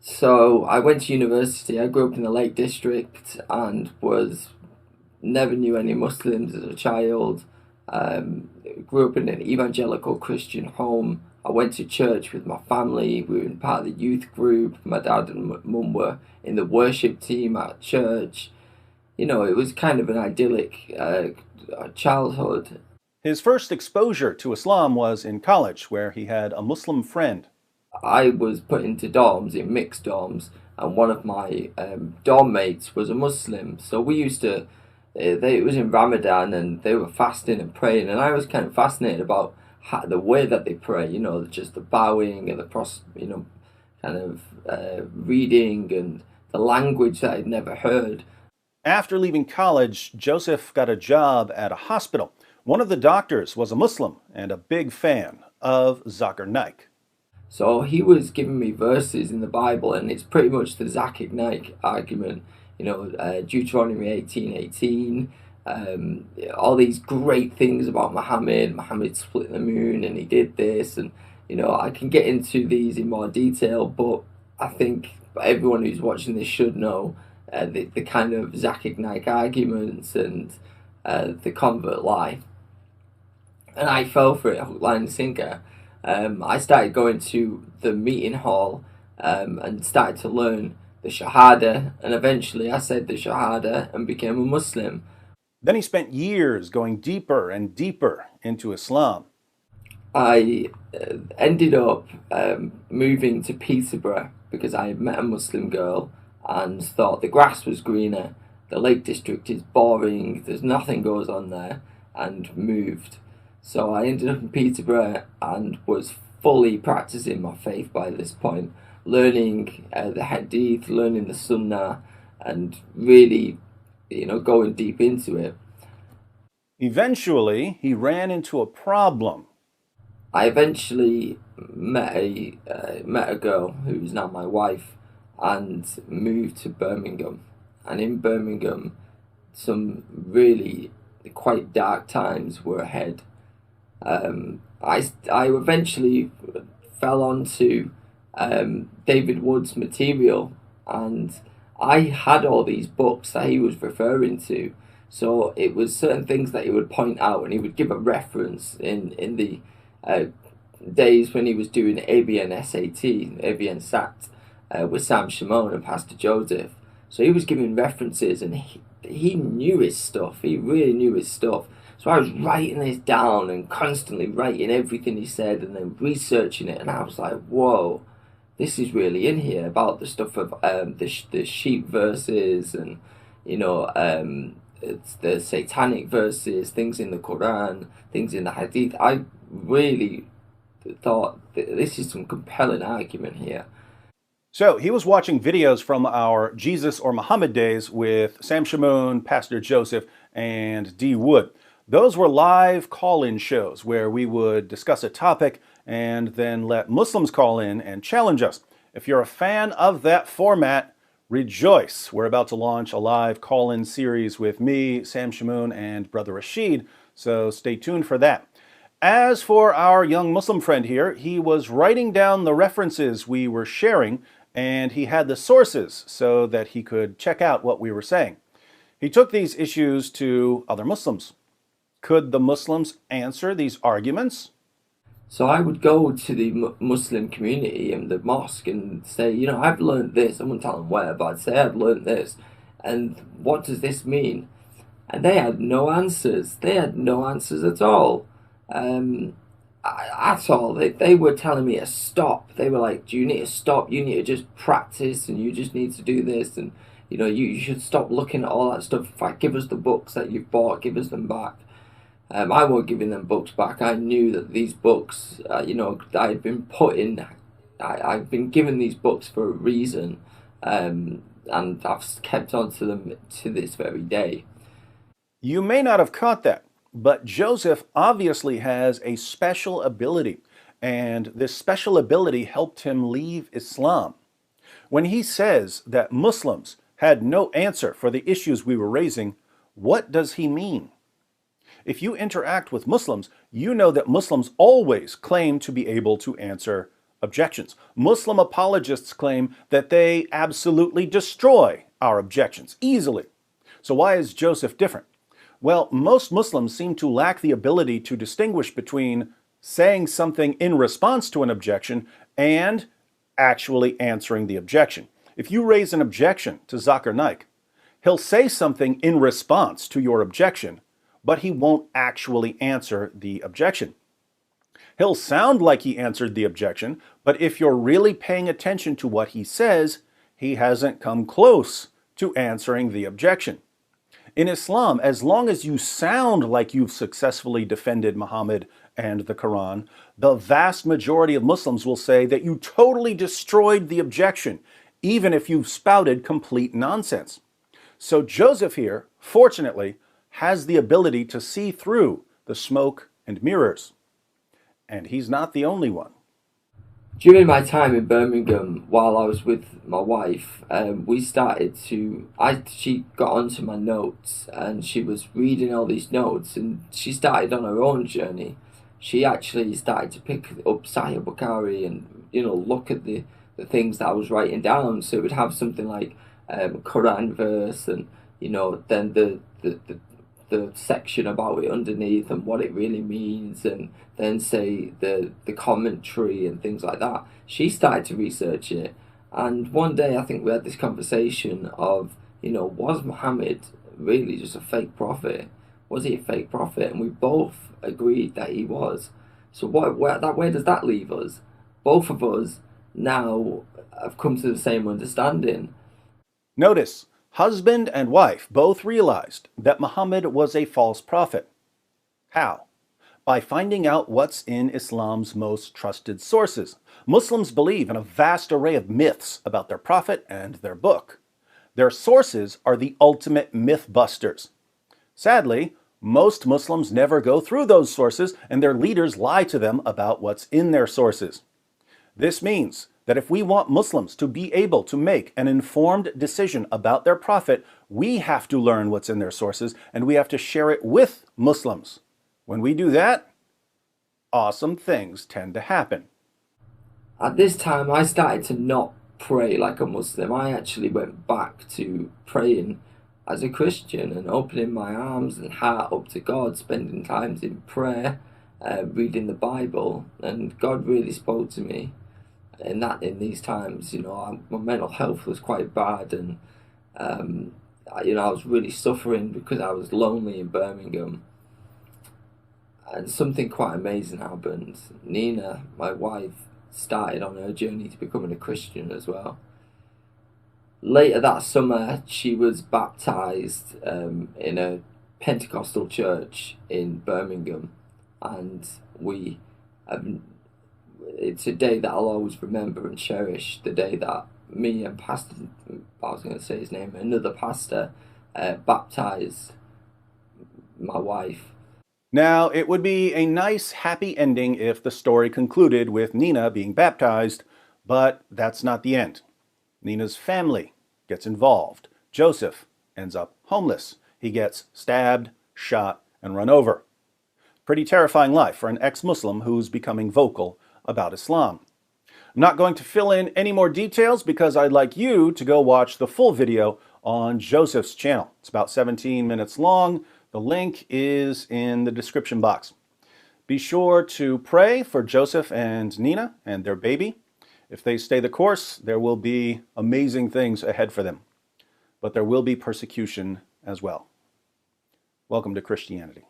So I went to university. I grew up in the Lake District and was never knew any Muslims as a child. Um, Grew up in an evangelical Christian home. I went to church with my family. We were in part of the youth group. My dad and mum were in the worship team at church. You know, it was kind of an idyllic childhood. His first exposure to Islam was in college, where he had a Muslim friend. I was put into dorms, in mixed dorms, and one of my dorm mates was a Muslim. So we used to, it was in Ramadan, and they were fasting and praying, and I was kind of fascinated about the way that they pray. You know, just the bowing and the kind of reading and the language that I'd never heard. After leaving college, Joseph got a job at a hospital. One of the doctors was a Muslim and a big fan of Zakir Naik. So he was giving me verses in the Bible, and it's pretty much the Zakir Naik argument. You know, Deuteronomy 18:18, all these great things about Muhammad. Muhammad split the moon, and he did this, and you know, I can get into these in more detail, but I think everyone who's watching this should know the kind of Zakir Naik arguments and the convert lie. And I fell for it, hook, line, and sinker. I started going to the meeting hall and started to learn the Shahada, and eventually I said the Shahada and became a Muslim. Then he spent years going deeper and deeper into Islam. I ended up moving to Peterborough because I had met a Muslim girl and thought the grass was greener, the Lake District is boring, there's nothing goes on there, and moved. So I ended up in Peterborough and was fully practicing my faith by this point, learning the Hadith, learning the Sunnah, and really, you know, going deep into it. Eventually, he ran into a problem. I eventually met a girl who is now my wife, and moved to Birmingham. And in Birmingham, some really quite dark times were ahead. I eventually fell onto David Wood's material, and I had all these books that he was referring to. So it was certain things that he would point out, and he would give a reference in the days when he was doing ABN SAT, ABN SAT, with Sam Shimon and Pastor Joseph. So he was giving references, and he knew his stuff. He really knew his stuff. So I was writing this down and constantly writing everything he said and then researching it. And I was like, whoa, this is really in here about the stuff of the sheep verses and, you know, it's the satanic verses, things in the Qur'an, things in the Hadith. I really thought this is some compelling argument here. So he was watching videos from our Jesus or Muhammad days with Sam Shamoun, Pastor Joseph, and D. Wood. Those were live call-in shows where we would discuss a topic and then let Muslims call in and challenge us. If you're a fan of that format, rejoice. We're about to launch a live call-in series with me, Sam Shamoun, and Brother Rashid, so stay tuned for that. As for our young Muslim friend here, he was writing down the references we were sharing, and he had the sources so that he could check out what we were saying. He took these issues to other Muslims. Could the Muslims answer these arguments? So I would go to the Muslim community and the mosque and say, you know, I've learned this. I wouldn't tell them where, but I'd say I've learned this. And what does this mean? And they had no answers. They had no answers at all. At all. They were telling me to stop. They were like, do you need to stop? You need to just practice, and you just need to do this. And, you know, you should stop looking at all that stuff. In fact, give us the books that you've bought. Give us them back. I wasn't giving them books back. I knew that these books, you know, I've been put in, I've been given these books for a reason, and I've kept on to them to this very day. You may not have caught that, but Joseph obviously has a special ability, and this special ability helped him leave Islam. When he says that Muslims had no answer for the issues we were raising, what does he mean? If you interact with Muslims, you know that Muslims always claim to be able to answer objections. Muslim apologists claim that they absolutely destroy our objections easily. So why is Joseph different? Well, most Muslims seem to lack the ability to distinguish between saying something in response to an objection and actually answering the objection. If you raise an objection to Zakir Naik, he'll say something in response to your objection, but he won't actually answer the objection. He'll sound like he answered the objection, but if you're really paying attention to what he says, he hasn't come close to answering the objection. In Islam, as long as you sound like you've successfully defended Muhammad and the Quran, the vast majority of Muslims will say that you totally destroyed the objection, even if you've spouted complete nonsense. So Joseph here, fortunately, has the ability to see through the smoke and mirrors. And he's not the only one. During my time in Birmingham, while I was with my wife, she got onto my notes and she was reading all these notes and she started on her own journey. She actually started to pick up Sahih Bukhari and, look at the things that I was writing down. So it would have something like Qur'an verse and, then the section about it underneath and what it really means, and then say the commentary and things like that. She started to research it, and one day I think we had this conversation of, was Muhammad really just a fake prophet? Was he a fake prophet? And we both agreed that he was. So where does that leave us? Both of us now have come to the same understanding. Notice, husband and wife both realized that Muhammad was a false prophet. How? By finding out what's in Islam's most trusted sources. Muslims believe in a vast array of myths about their prophet and their book. Their sources are the ultimate myth busters. Sadly, most Muslims never go through those sources, and their leaders lie to them about what's in their sources. This means that if we want Muslims to be able to make an informed decision about their prophet, we have to learn what's in their sources, and we have to share it with Muslims. When we do that, awesome things tend to happen. At this time, I started to not pray like a Muslim. I actually went back to praying as a Christian and opening my arms and heart up to God, spending times in prayer, reading the Bible, and God really spoke to me. In these times, my mental health was quite bad, and I was really suffering because I was lonely in Birmingham. And something quite amazing happened. Nina, my wife, started on her journey to becoming a Christian as well. Later that summer, she was baptized in a Pentecostal church in Birmingham, and it's a day that I'll always remember and cherish. The day that me and another pastor, baptized my wife. Now, it would be a nice, happy ending if the story concluded with Nina being baptized, but that's not the end. Nina's family gets involved. Joseph ends up homeless. He gets stabbed, shot, and run over. Pretty terrifying life for an ex-Muslim who's becoming vocal about Islam. I'm not going to fill in any more details because I'd like you to go watch the full video on Joseph's channel. It's about 17 minutes long. The link is in the description box. Be sure to pray for Joseph and Nina and their baby. If they stay the course, there will be amazing things ahead for them. But there will be persecution as well. Welcome to Christianity.